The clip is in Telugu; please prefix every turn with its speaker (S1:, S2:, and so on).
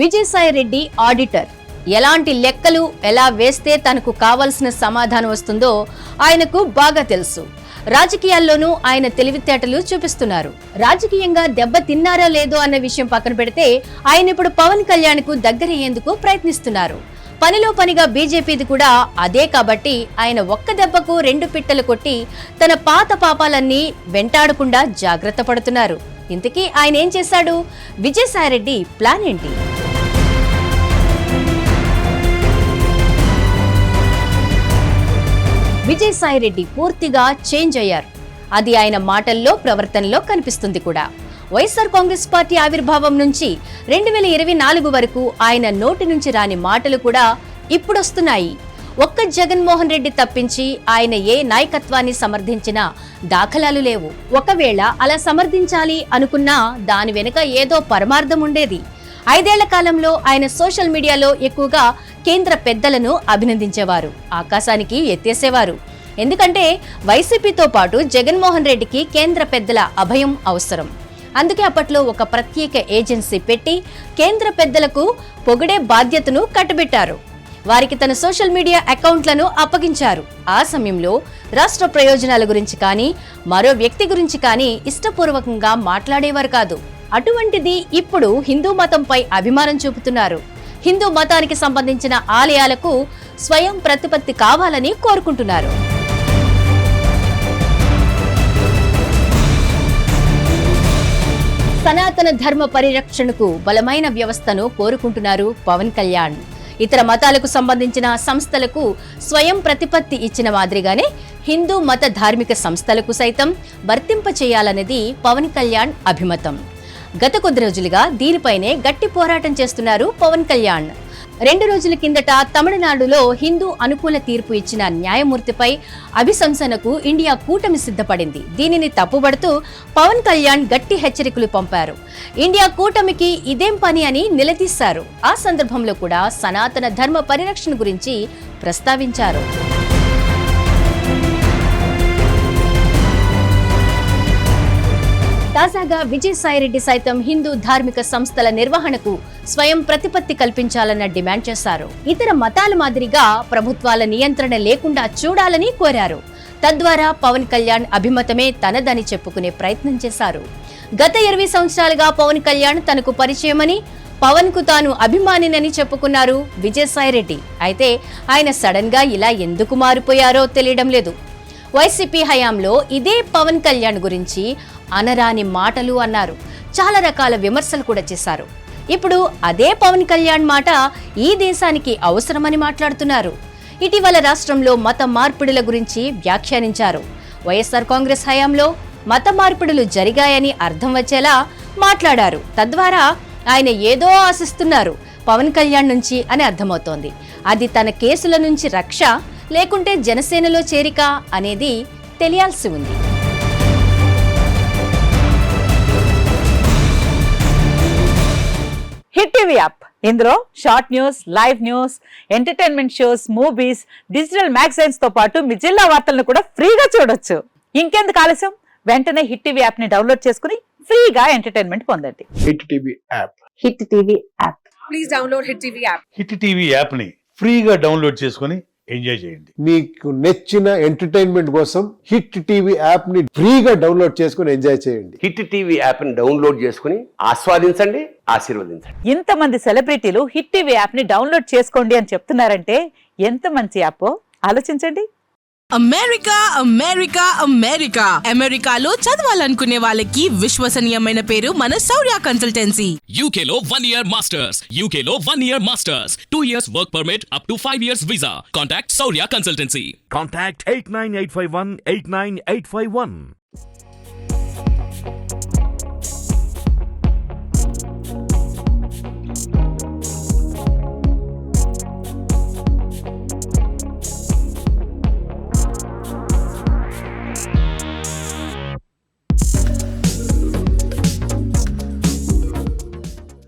S1: విజయసాయి రెడ్డి ఆడిటర్. ఎలాంటి లెక్కలు ఎలా వేస్తే తనకు కావాల్సిన సమాధానం వస్తుందో ఆయనకు బాగా తెలుసు. రాజకీయాల్లోనూ ఆయన తెలివితేటలు చూపిస్తున్నారు. రాజకీయంగా దెబ్బ తిన్నారో లేదో అన్న విషయం పక్కన పెడితే ఆయన ఇప్పుడు పవన్ కళ్యాణ్ కు దగ్గరయ్యేందుకు ప్రయత్నిస్తున్నారు. పనిలో పనిగా బీజేపీది కూడా అదే కాబట్టి ఆయన ఒక్క దెబ్బకు 2 పిట్టలు కొట్టి తన పాత పాపాలన్నీ వెంటాడకుండా జాగ్రత్త పడుతున్నారు. ఇంతకీ ఆయన ఏం చేశాడు? విజయసాయిరెడ్డి ప్లాన్ ఏంటి? విజయసాయిరెడ్డి పూర్తిగా చేంజ్ అయ్యారు. అది ఆయన మాటల్లో, ప్రవర్తనలో కనిపిస్తుంది కూడా. వైఎస్ఆర్ కాంగ్రెస్ పార్టీ ఆవిర్భావం నుంచి 2024 వరకు ఆయన నోటి నుంచి రాని మాటలు కూడా ఇప్పుడొస్తున్నాయి. ఒక్క జగన్మోహన్ రెడ్డి తప్పించి ఆయన ఏ నాయకత్వాన్ని సమర్థించినా దాఖలాలు లేవు. ఒకవేళ అలా సమర్థించాలి అనుకున్నా దాని వెనుక ఏదో పరమార్థం ఉండేది. 5 ఏళ్ల కాలంలో ఆయన సోషల్ మీడియాలో ఎక్కువగా కేంద్ర పెద్దలను అభినందించేవారు, ఆకాశానికి ఎత్తేసేవారు. ఎందుకంటే వైసీపీతో పాటు జగన్మోహన్ రెడ్డికి కేంద్ర పెద్దల అభయం అవసరం. అందుకే అప్పట్లో ఒక ప్రత్యేక ఏజెన్సీ పెట్టి కేంద్ర పెద్దలకు పొగిడే బాధ్యతను కట్టబెట్టారు. వారికి తన సోషల్ మీడియా అకౌంట్లను అప్పగించారు. ఆ సమయంలో రాష్ట్ర ప్రయోజనాల గురించి కానీ మరో వ్యక్తి గురించి కానీ ఇష్టపూర్వకంగా మాట్లాడేవారు కాదు. అటువంటిది ఇప్పుడు హిందూ మతంపై అభిమానం చూపుతున్నారు. హిందూ మతానికి సంబంధించిన ఆలయాలకు స్వయం ప్రతిపత్తి కావాలని కోరుకుంటున్నారు. సనాతన ధర్మ పరిరక్షణకు బలమైన వ్యవస్థను కోరుకుంటున్నారు పవన్ కళ్యాణ్. ఇతర మతాలకు సంబంధించిన సంస్థలకు స్వయం ప్రతిపత్తి ఇచ్చిన మాదిరిగానే హిందూ మత ధార్మిక సంస్థలకు సైతం వర్తింప చేయాలనేది పవన్ కళ్యాణ్ అభిమతం. గత కొద్ది రోజులుగా దీనిపైనే గట్టి పోరాటం చేస్తున్నారు పవన్ కళ్యాణ్. 2 రోజుల కిందట తమిళనాడులో హిందూ అనుకూల తీర్పు ఇచ్చిన న్యాయమూర్తిపై అభిశంసనకు ఇండియా కూటమి సిద్ధపడింది. దీనిని తప్పుబడుతూ పవన్ కళ్యాణ్ గట్టి హెచ్చరికలు పంపారు. ఇండియా కూటమికి ఇదేం పని అని నిలదీశారు. ఆ సందర్భంలో కూడా సనాతన ధర్మ పరిరక్షణ గురించి ప్రస్తావించారు. తాజాగా విజయసాయిరెడ్డి సైతం హిందూ ధార్మిక సంస్థల నిర్వహణకు స్వయం ప్రతిపత్తి కల్పించాలన్న డిమాండ్ చేశారు. ఇతర మతాల మాదిరిగా ప్రభుత్వాల నియంత్రణ లేకుండా చూడాలని కోరారు. తద్వారా పవన్ కళ్యాణ్ అభిమతమే తనదని చెప్పుకునే ప్రయత్నం చేశారు. గత 20 సంవత్సరాలుగా పవన్ కళ్యాణ్ తనకు పరిచయమని, పవన్ కు తాను అభిమానినని చెప్పుకున్నారు విజయసాయిరెడ్డి. అయితే ఆయన సడన్ గా ఇలా ఎందుకు మారిపోయారో తెలియడం లేదు. వైసీపీ హయాంలో ఇదే పవన్ కళ్యాణ్ గురించి అనరాని మాటలు అన్నారు. చాలా రకాల విమర్శలు కూడా చేశారు. ఇప్పుడు అదే పవన్ కళ్యాణ్ మాట ఈ దేశానికి అవసరమని మాట్లాడుతున్నారు. ఇటీవల రాష్ట్రంలో మత మార్పిడుల గురించి వ్యాఖ్యానించారు. వైఎస్ఆర్ కాంగ్రెస్ హయాంలో మత మార్పిడులు జరిగాయని అర్థం వచ్చేలా మాట్లాడారు. తద్వారా ఆయన ఏదో ఆశిస్తున్నారు పవన్ కళ్యాణ్ నుంచి అని అర్థమవుతోంది. అది తన కేసుల నుంచి రక్ష, లేకుంటే జనసేనలో చేరిక అనేది తెలియాల్సి ఉంది.
S2: హిట్ టీవీ యాప్, ఇందులో short news, live news, entertainment shows, movies, digital magazines తో పాటు మీ జిల్లా వార్తలను కూడా ఫ్రీగా చూడొచ్చు. ఇంకెందుకు ఆలస్యం, వెంటనే హిట్ టీవీ యాప్ ని డౌన్లోడ్ చేసుకుని ఫ్రీగా ఎంటర్టైన్మెంట్ పొందండి.
S3: Hit TV app.
S2: Hit TV app.
S4: Please download hit TV app.
S5: Hit TV app ని ఫ్రీగా డౌన్లోడ్ చేసుకుని ఎంజాయ్ చేయండి.
S3: మీకు నచ్చిన ఎంటర్టైన్మెంట్ కోసం హిట్ టీవీ యాప్ ని ఫ్రీగా డౌన్లోడ్ చేసుకుని ఎంజాయ్ చేయండి.
S6: హిట్ టీవీ యాప్ ని డౌన్లోడ్ చేసుకుని ఆస్వాదించండి, ఆశీర్వదించండి.
S2: ఇంతమంది సెలబ్రిటీలు హిట్ టీవీ యాప్ ని డౌన్లోడ్ చేసుకోండి అని చెప్తున్నారంటే ఎంత మంచి యాప్ ఆలోచించండి.
S4: అమెరికా అమెరికా అమెరికా అమెరికాలో చదవాలనుకునే వాళ్ళకి విశ్వసనీయమైన పేరు మన శౌర్య కన్సల్టెన్సీ.
S7: UK లో 1 year masters, UK లో 1 year masters, 2 years work permit up to 5 years visa. Contact Saurya Consultancy.
S8: Contact 89851 89851.